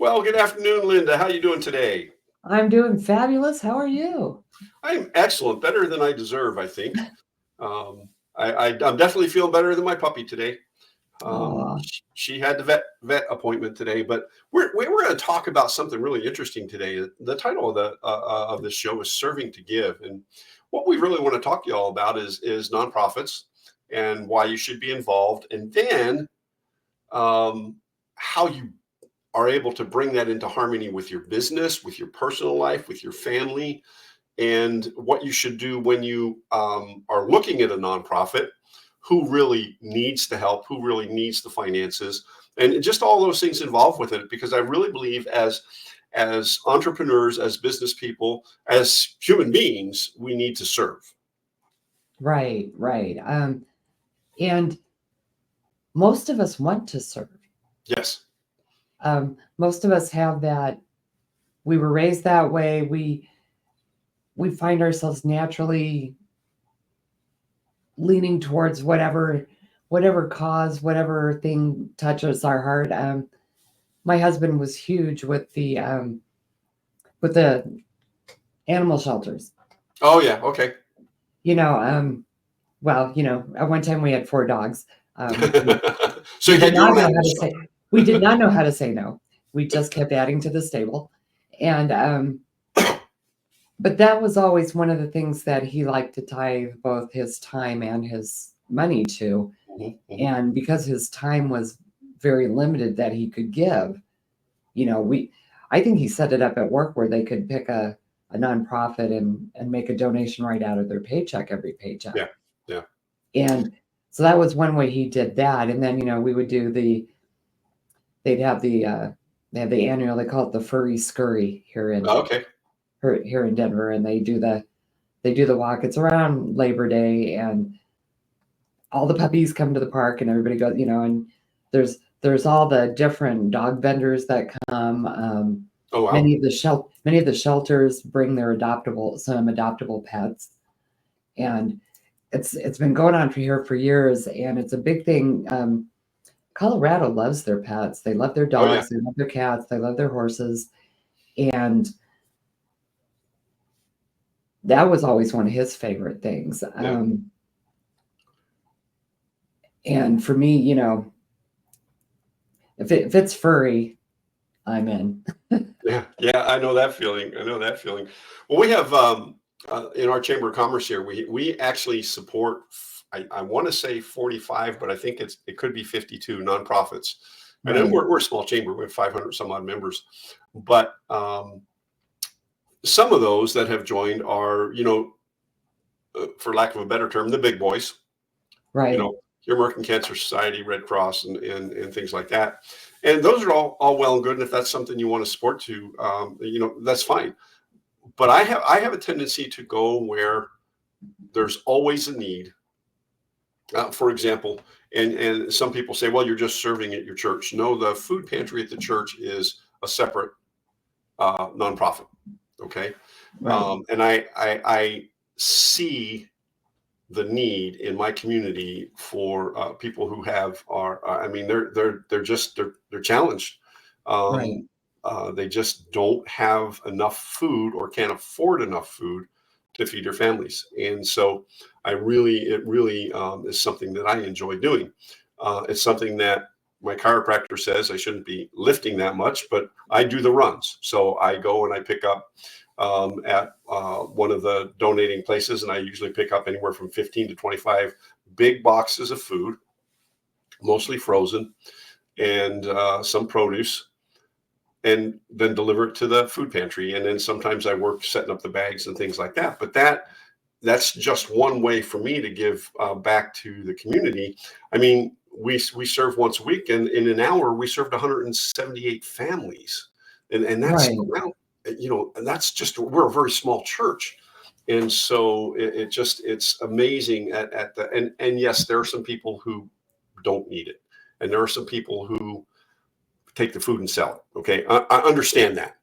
Well, good afternoon, Linda. How you doing today? I'm doing fabulous. How are you? I'm excellent, better than I deserve, I think. I'm definitely feeling better than my puppy today. Oh, She had the vet appointment today, but we're going to talk about something really interesting today. The title of this show is "Serving to Give," and what we really want to talk to you all about is nonprofits and why you should be involved, and then how you are able to bring that into harmony with your business, with your personal life, with your family, and what you should do when you are looking at a nonprofit, who really needs the help, who really needs the finances, and just all those things involved with it. Because I really believe as entrepreneurs, as business people, as human beings, we need to serve. right, right. And most of us want to serve. Yes. Most of us have that. We were raised that way. We find ourselves naturally leaning towards whatever cause, whatever thing touches our heart. My husband was huge with the animal shelters. Oh yeah. Okay. You know, at one time we had 4 dogs. We So We you did get your not own know how animal to say shelter. we did not know how to say no. We just kept adding to the stable. And but that was always one of the things that he liked to tithe both his time and his money to. Mhm, mhm. And because his time was very limited that he could give, we I think he set it up at work where they could pick a nonprofit and make a donation right out of their paycheck every paycheck. Yeah. Yeah. And so that was one way he did that. And then, we would do they'd have they have the annual, they call it the furry scurry Okay. here in Denver, and they do the walk. It's around Labor Day, and all the puppies come to the park, and everybody goes, and there's all the different dog vendors that come. Oh wow. Many of the shelters bring their adoptable pets, and it's been going on for here for years, and it's a big thing. Colorado loves their pets. They love their Oh yeah. dogs, they love their cats, they love their horses. And that was always one of his favorite things. Yeah. And for me, if it's furry, I'm in. Yeah, yeah, I know that feeling. I know that feeling. Well, we have in our Chamber of Commerce here, we actually support. I want to say 45, but I think it could be 52 nonprofits. And then Right. we're a small chamber. We have 500 some odd members, but some of those that have joined are, for lack of a better term, the big boys. You Right. know, your American Cancer Society, Red Cross, and things like that. And those are all well and good. And if that's something you want to support to, that's fine. But I have a tendency to go where there's always a need. For example, and some people say, well, you're just serving at your church. No, the food pantry at the church is a separate nonprofit. Okay, Right. and I see the need in my community for people who I mean, they're challenged. Right. Um, they just don't have enough food or can't afford enough food to feed their families, and so it really is something that I enjoy doing. It's something that my chiropractor says I shouldn't be lifting that much, but I do the runs. So I go and I pick up at one of the donating places, and I usually pick up anywhere from 15 to 25 big boxes of food, mostly frozen, and some produce, and then deliver it to the food pantry. And then sometimes I work setting up the bags and things like that. But that's just one way for me to give back to the community. I mean, we serve once a week, and in an hour we served 178 families, and that's Right. around, and that's just, we're a very small church. And so it's amazing at the, and yes, there are some people who don't need it, and there are some people who take the food and sell it. Okay, I understand that.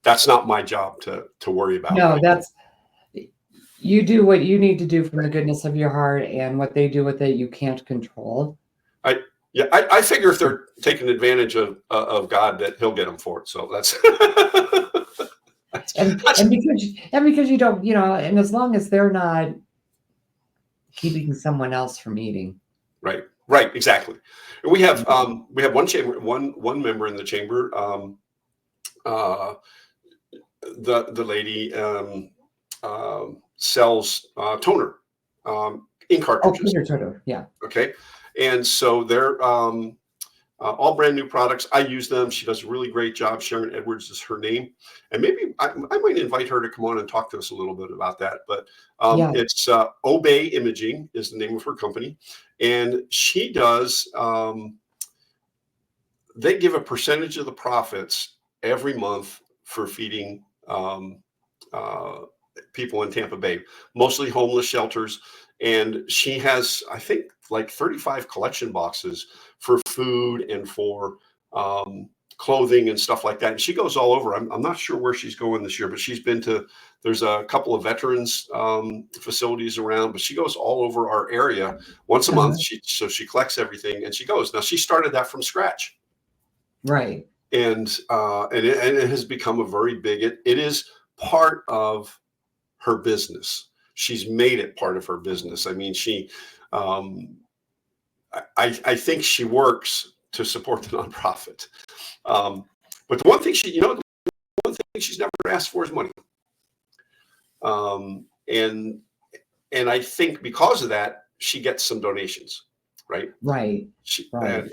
That's not my job to worry about. No, that's you do what you need to do from the goodness of your heart, and what they do with it you can't control. I Yeah, I figure if they're taking advantage of God, that He'll get them for it. So that's that's And because you don't, and as long as they're not keeping someone else from eating. right, right, exactly. And we have one chamber, one member in the chamber. Uh, the lady sells toner, ink Oh, cartridges. Peter Toto, yeah. Okay, and so they're all brand new products. I use them. She does a really great job. Sharon Edwards is her name, and maybe I might invite her to come on and talk to us a little bit about that. But Yeah. it's Obey Imaging is the name of her company, and she does. They give a percentage of the profits every month for feeding uh, people in Tampa Bay, mostly homeless shelters. And she has, I think, like 35 collection boxes for food and for clothing and stuff like that. And she goes all over. I'm not sure where she's going this year, but she's been to, there's a couple of veterans facilities around, but she goes all over our area once a month. So she collects everything and she goes. Now she started that from scratch. Right. And it has become a very big, it is part of her business. She's made it part of her business. I mean, I think she works to support the nonprofit. But the one thing the one thing she's never asked for is money. And I think because of that, she gets some donations, right? Right. Right.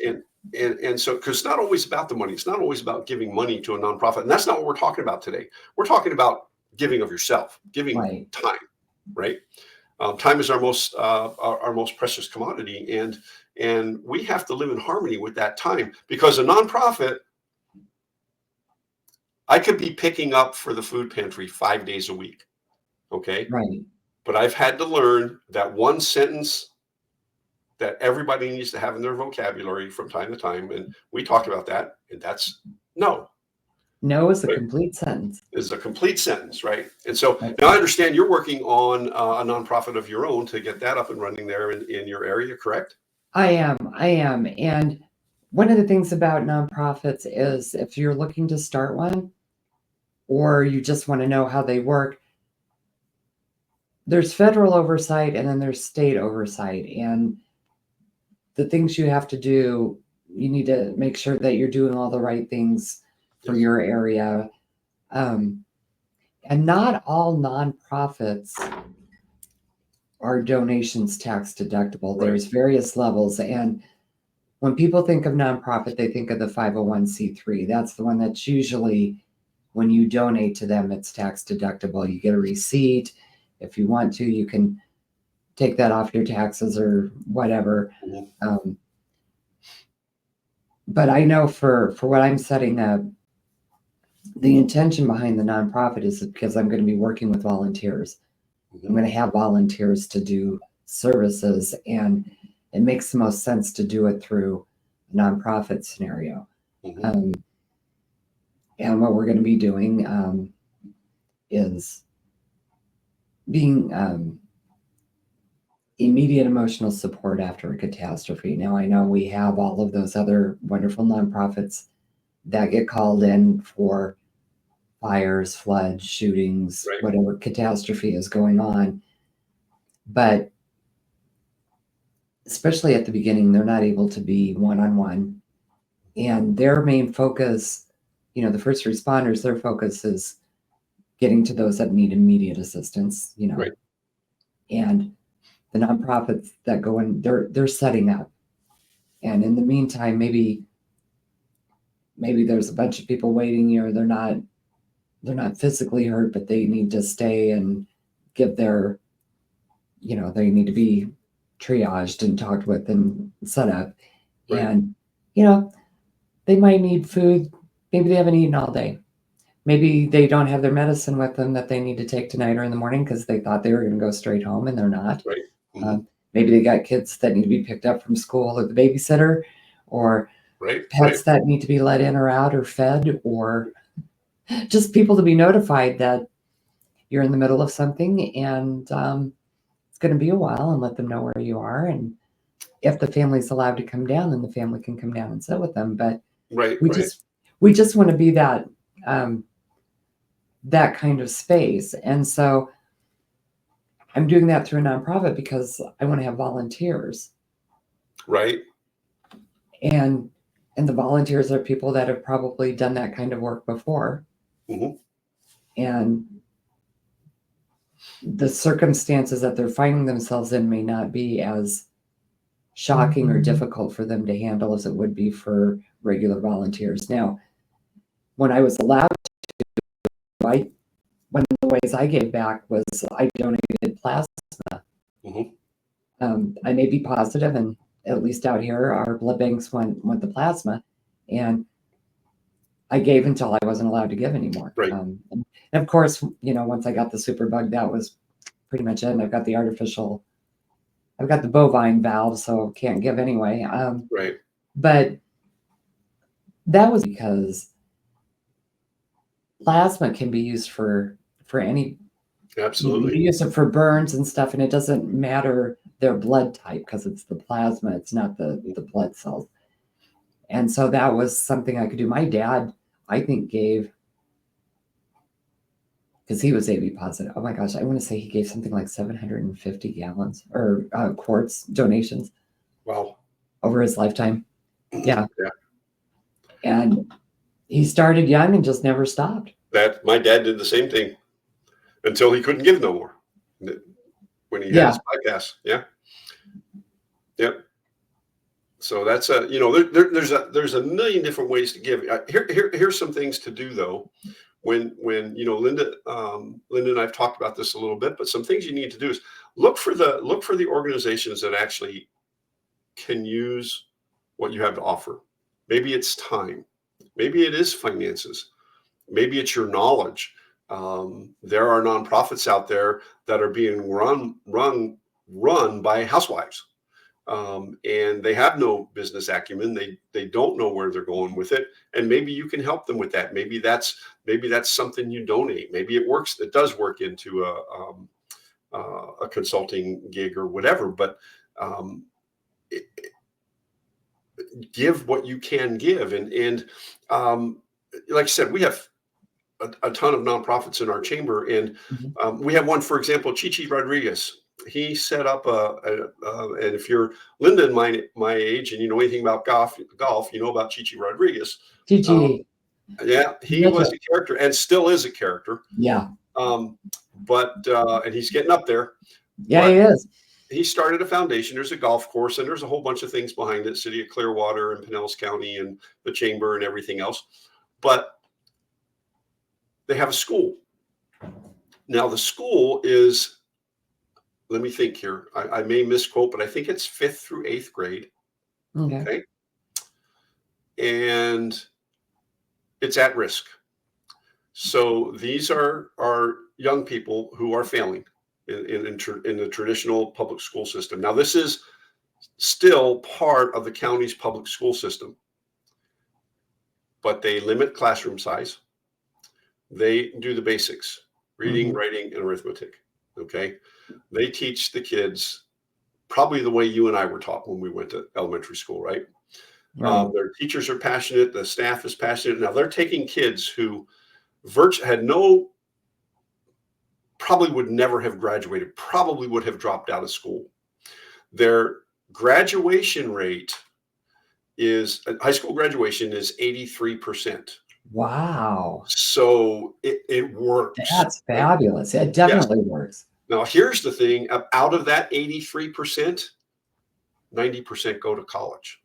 And so, because it's not always about the money, it's not always about giving money to a nonprofit, and that's not what we're talking about today. We're talking about giving of yourself, giving time, right? Time is our most precious commodity, and we have to live in harmony with that time. Because a nonprofit, I could be picking up for the food pantry 5 days a week, okay? Right. But I've had to learn that one sentence that everybody needs to have in their vocabulary from time to time. And we talked about that. And that's no. No is a complete sentence. Is a complete sentence, right? And so now I understand you're working on a nonprofit of your own to get that up and running there in your area, correct? I am. And one of the things about nonprofits is if you're looking to start one or you just want to know how they work, there's federal oversight and then there's state oversight. And the things you have to do, you need to make sure that you're doing all the right things for your area. And not all nonprofits are donations tax deductible. There's various levels. And when people think of nonprofit, they think of the 501c3. That's the one that's usually, when you donate to them, it's tax deductible. You get a receipt. If you want to, you can take that off your taxes or whatever. But I know for what I'm setting up, the intention behind the nonprofit is because I'm going to be working with volunteers. I'm going to have volunteers to do services, and it makes the most sense to do it through a nonprofit scenario. And what we're going to be doing is being immediate emotional support after a catastrophe. Now, I know we have all of those other wonderful nonprofits that get called in for fires, floods, shootings, whatever catastrophe is going on. But especially at the beginning, they're not able to be one-on-one. And their main focus, the first responders, their focus is getting to those that need immediate assistance, And the nonprofits that go in, they're setting up. And in the meantime, maybe there's a bunch of people waiting, they're not physically hurt, but they need to stay and give their, they need to be triaged and talked with and set up. And, they might need food. Maybe they haven't eaten all day. Maybe they don't have their medicine with them that they need to take tonight or in the morning because they thought they were going to go straight home and they're not. Maybe they got kids that need to be picked up from school or the babysitter, or pets that need to be let in or out or fed, or just people to be notified that you're in the middle of something and it's going to be a while, and let them know where you are. And if the family's allowed to come down, then the family can come down and sit with them. But Right. we Right. just want to be that kind of space. And so I'm doing that through a nonprofit because I want to have volunteers. Right. And the volunteers are people that have probably done that kind of work before. Mhm. And the circumstances that they're finding themselves in may not be as shocking or difficult for them to handle as it would be for regular volunteers. Now, when I was allowed to, one of the ways I gave back was I donated plasma. Mhm. I may be positive, and at least out here, our blood banks want the plasma, and I gave until I wasn't allowed to give anymore. Right. And of course, once I got the superbug, that was pretty much it. And I've got the bovine valve, so can't give anyway. Right. But that was because plasma can be used for any. Absolutely. You use it for burns and stuff, and it doesn't matter their blood type because it's the plasma, it's not the blood cells. And so that was something I could do. My dad, I think, gave, because he was AB positive. Oh my gosh, I want to say he gave something like 750 gallons or quarts donations. Wow. Over his lifetime. Yeah. Yeah. And he started young and just never stopped. That my dad did the same thing until he couldn't give no more. When he had his bypass. Yeah. Yep. So that's there's a million different ways to give. Here's some things to do though. When Linda and I've talked about this a little bit, but some things you need to do is look for the organizations that actually can use what you have to offer. Maybe it's time, maybe it is finances, maybe it's your knowledge. There are nonprofits out there that are being run by housewives. And they have no business acumen. They don't know where they're going with it, and maybe you can help them with that. Maybe that's something you donate. Maybe it works. It does work into a consulting gig or whatever. But give what you can give, and like I said, we have a ton of nonprofits in our chamber, and we have one, for example, Chichi Rodriguez. He set up and if you're Linda and my age and you know anything about golf, you know about Chichi Rodriguez. Chichi. Yeah, he was a character and still is a character. Yeah. But and he's getting up there. Yeah, he is. He started a foundation. There's a golf course and there's a whole bunch of things behind it, City of Clearwater and Pinellas County and the chamber and everything else. But they have a school. Now the school is, let me think here. I may misquote, but I think it's 5th through 8th grade. Okay. And it's at risk. So these are young people who are failing in the traditional public school system. Now, this is still part of the county's public school system, but they limit classroom size. They do the basics, reading, writing, and arithmetic. Okay. They teach the kids probably the way you and I were taught when we went to elementary school, right? Their teachers are passionate. The staff is passionate. Now they're taking kids who probably would never have graduated, probably would have dropped out of school. Their graduation rate high school graduation is 83%. Wow. So it works. That's fabulous. It definitely works. Now, here's the thing. Out of that 83%, 90% go to college.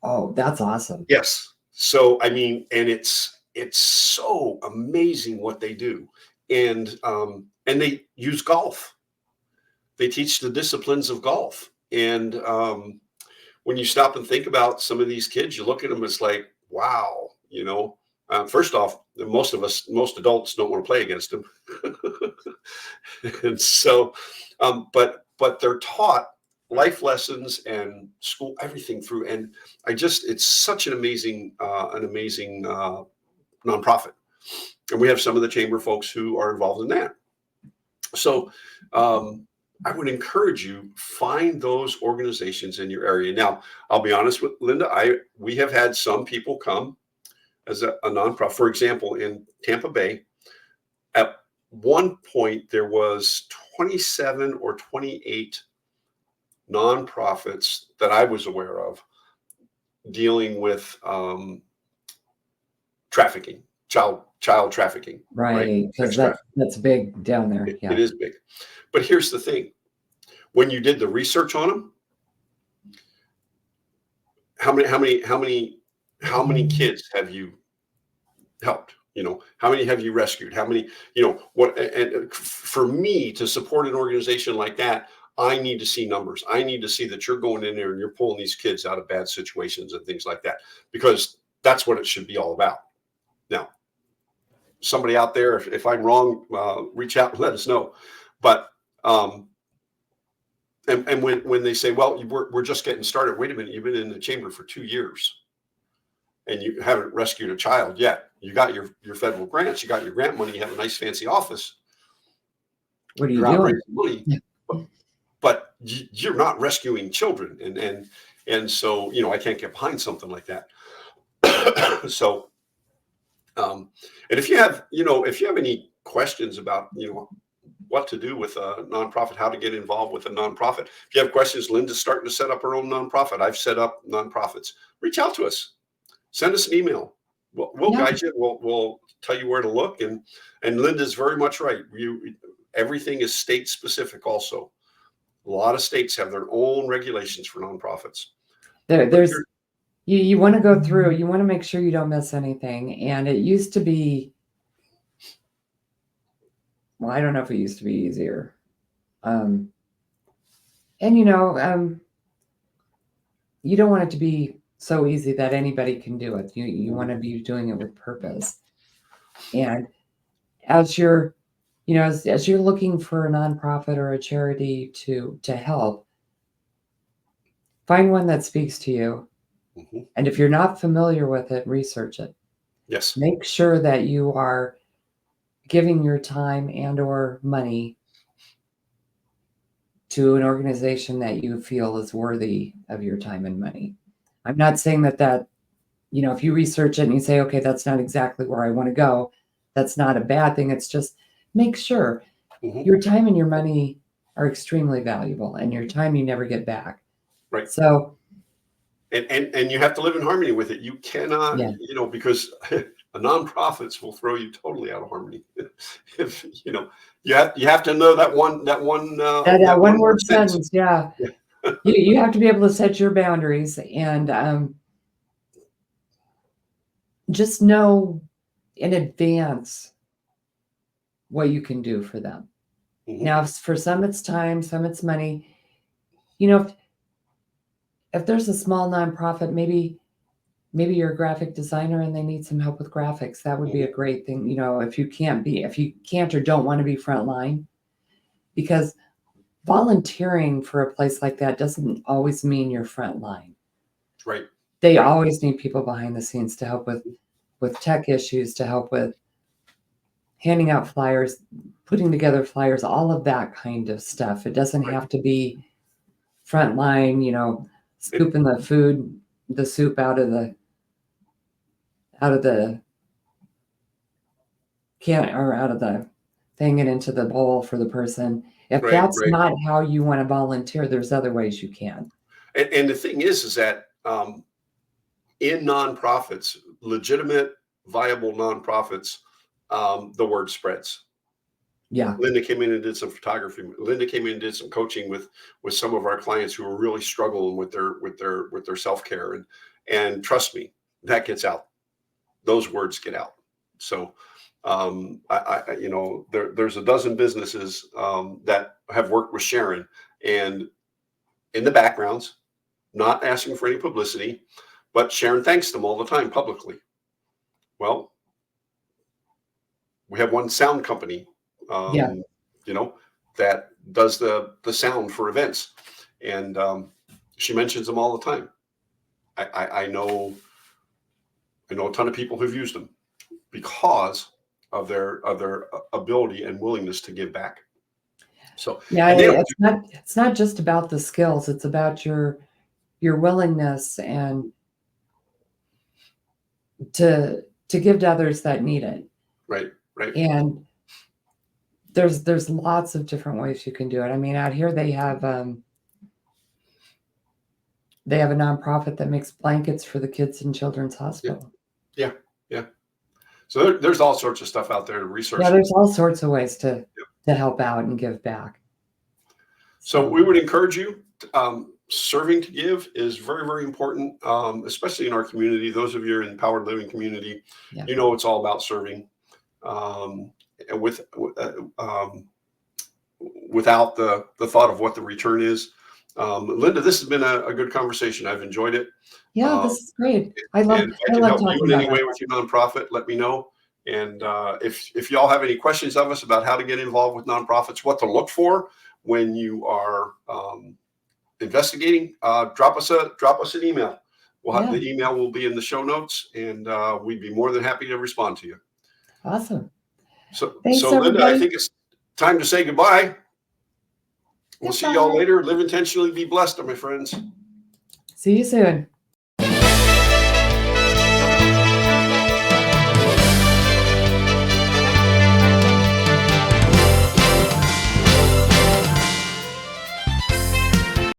Oh, that's awesome. Yes. So, I mean, and it's so amazing what they do. And they use golf. They teach the disciplines of golf. And when you stop and think about some of these kids, you look at them, it's like, wow, first off, most adults don't want to play against them. And so, but they're taught life lessons and school, everything through. And it's such an amazing nonprofit. And we have some of the chamber folks who are involved in that. So I would encourage you, find those organizations in your area. Now, I'll be honest with Linda, we have had some people come as a nonprofit. For example, in Tampa Bay, at one point there was 27 or 28 nonprofits that I was aware of dealing with trafficking, child trafficking, right? Right, because Sex trafficking. that's big down there. It Yeah. is big. But here's the thing. When you did the research on them, how many kids have you helped? How many have you rescued? How many, what, and for me to support an organization like that, I need to see numbers. I need to see that you're going in there and you're pulling these kids out of bad situations and things like that, because that's what it should be all about. Now, somebody out there, if I'm wrong, reach out and let us know. But and when they say, well, we're just getting started. Wait a minute, you've been in the chamber for 2 years and you haven't rescued a child yet. You got your federal grants, you got your grant money, you have a nice fancy office. What are you You're out doing? raising money, but you're not rescuing children. And so, I can't get behind something like that. So, and if you have any questions about, what to do with a nonprofit, how to get involved with a nonprofit. If you have questions, Linda's starting to set up her own nonprofit. I've set up nonprofits. Reach out to us. Send us an email. We'll Yeah. guide you. We'll tell you where to look. And Linda's very much right. Everything is state specific also. A lot of states have their own regulations for nonprofits. There's you want to go through, you want to make sure you don't miss anything. And it used to be, well, I don't know if it used to be easier. And you don't want it to be so easy that anybody can do it. You want to be doing it with purpose. And as you're, as you're looking for a nonprofit or a charity to help, find one that speaks to you. Mm-hmm. And if you're not familiar with it, research it. Yes. Make sure that you are giving your time and or money to an organization that you feel is worthy of your time and money. I'm not saying that if you research it and you say, okay, that's not exactly where I want to go, that's not a bad thing. It's just make sure your time and your money are extremely valuable, and your time you never get back. Right. So, and you have to live in harmony with it. You cannot, because nonprofits will throw you totally out of harmony. If you have to know that one one word sentence. Yeah. You have to be able to set your boundaries and just know in advance what you can do for them. Mm-hmm. Now, for some it's time, some it's money. If there's a small nonprofit, maybe you're a graphic designer and they need some help with graphics. That would be a great thing. If you can't or don't want to be frontline, because volunteering for a place like that doesn't always mean you're frontline. Right. They always need people behind the scenes to help with tech issues, to help with handing out flyers, putting together flyers, all of that kind of stuff. It doesn't have to be frontline, scooping the soup out of the can or out of the thing and into the bowl for the person. If that's not how you want to volunteer, there's other ways you can. And the thing is that in nonprofits, legitimate, viable nonprofits, the word spreads. Yeah. Linda came in and did some photography. Linda came in and did some coaching with some of our clients who were really struggling with their self-care. And trust me, that gets out. Those words get out. So there's a dozen businesses that have worked with Sharon, and in the backgrounds, not asking for any publicity, but Sharon thanks them all the time publicly. Well, we have one sound company, that does the sound for events, and she mentions them all the time. I know a ton of people who've used them because of their ability and willingness to give back. So, Yeah, and they don't it's not just about the skills, it's about your willingness and to give to others that need it. right, right. And there's lots of different ways you can do it. I mean, out here they have a nonprofit that makes blankets for the kids in Children's Hospital. Yeah, yeah. So there's all sorts of stuff out there to research. Yeah, there's all sorts of ways to help out and give back. So we would encourage you. Serving to give is very, very important, especially in our community. Those of you in the Empowered Living community, Yeah. you know it's all about serving. With without the thought of what the return is. Linda, this has been a good conversation. I've enjoyed it. Yeah, this is great. I love And if I can help you talking in about any way that. with your nonprofit, let me know. And if y'all have any questions of us about how to get involved with nonprofits, what to look for when you are investigating, drop us an email. The email will be in the show notes, and we'd be more than happy to respond to you. Awesome. So, Thanks, Linda, everybody. I think it's time to say goodbye. We'll see y'all later. Live intentionally, be blessed, my friends. See you soon.